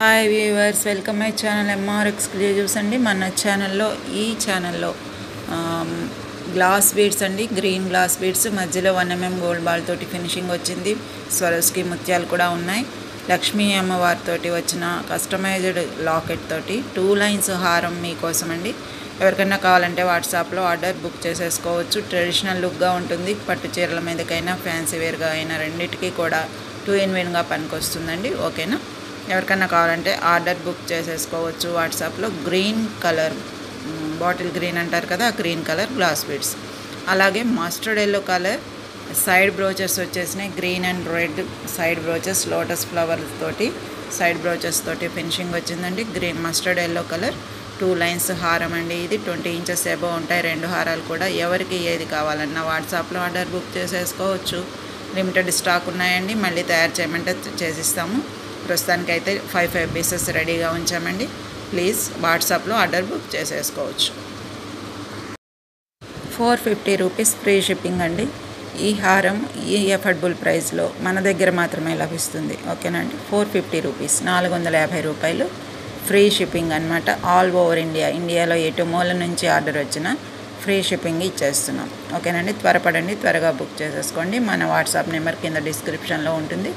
Hi viewers, welcome my channel MR exclusives అండి. మన ఛానల్లో ఈ ఛానల్లో గ్లాస్ బీడ్స్ అండి, గ్రీన్ గ్లాస్ బీడ్స్ మధ్యలో 1mm గోల్డ్ బాల్ తోటి ఫినిషింగ్ వచ్చింది. స్వరోస్కి ముత్యాలు కూడా ఉన్నాయి. లక్ష్మీ అమ్మవారితోటి వచ్చిన కస్టమైజ్డ్ లాకెట్ తోటి 2 లైన్స్ హారం మీకోసం అండి. ఎవరికైనా కావాలంటే వాట్సాప్లో ఆర్డర్ బుక్ చేసేసుకోవచ్చు. ట్రెడిషనల్ లుక్గా ఉంటుంది. పట్టు చీరల మీదకైనా ఫ్యాన్సీ వేర్గా అయినా రెండింటికి కూడా 2 in 1గా పనికొస్తుందండి. ఓకేనా? ఎవరికైనా కావాలంటే ఆర్డర్ బుక్ చేసేసుకోవచ్చు వాట్సాప్లో. గ్రీన్ కలర్, బాటిల్ గ్రీన్ అంటారు కదా, ఆ గ్రీన్ కలర్ గ్లాస్ బీడ్స్. అలాగే mustard yellow colour side brooches వచ్చేసినాయి. Green and red side brooches, lotus flower తోటి సైడ్ బ్రోచెస్ తోటి ఫినిషింగ్ వచ్చిందండి. Green mustard yellow colour 2 lines హారం అండి. ఇది 20 inches ఎబో ఉంటాయి 2 హారాలు కూడా. ఎవరికి ఏది కావాలన్నా వాట్సాప్లో ఆర్డర్ బుక్ చేసేసుకోవచ్చు. లిమిటెడ్ స్టాక్ ఉన్నాయండి. మళ్ళీ తయారు చేయమంటే చేసిస్తాము. ప్రస్తుతానికైతే 5 పీసెస్ రెడీగా ఉంచామండి. ప్లీజ్ వాట్సాప్లో ఆర్డర్ బుక్ చేసేసుకోవచ్చు. 450 రూపీస్ ఫ్రీ షిప్పింగ్ అండి. ఈ హారం ఈ అఫోర్డబుల్ ప్రైస్లో మన దగ్గర మాత్రమే లభిస్తుంది. ఓకేనండి. 450 రూపీస్, 450 రూపాయలు ఫ్రీ షిప్పింగ్ అనమాట. ఆల్ ఓవర్ ఇండియా, ఇండియాలో ఎటు మూల నుంచి ఆర్డర్ వచ్చినా ఫ్రీ షిప్పింగ్ ఇచ్చేస్తున్నాం. ఓకేనండి. త్వరపడండి, త్వరగా బుక్ చేసేసుకోండి. మన వాట్సాప్ నెంబర్ కింద డిస్క్రిప్షన్లో ఉంటుంది.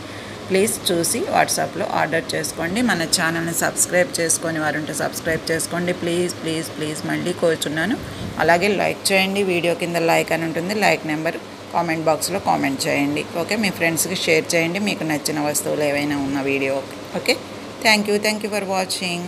ప్లీజ్ చూసి వాట్సాప్లో ఆర్డర్ చేసుకోండి. మన ఛానల్ని సబ్స్క్రైబ్ చేసుకొని వారు ఉంటే సబ్స్క్రైబ్ చేసుకోండి. ప్లీజ్ ప్లీజ్ ప్లీజ్ మళ్ళీ కోరుచున్నాను. అలాగే లైక్ చేయండి. వీడియో కింద లైక్ అని ఉంటుంది. లైక్ నెంబర్ కామెంట్ బాక్స్లో కామెంట్ చేయండి. ఓకే, మీ ఫ్రెండ్స్కి షేర్ చేయండి మీకు నచ్చిన వస్తువులు ఏవైనా ఉన్న video. Okay, thank you for watching.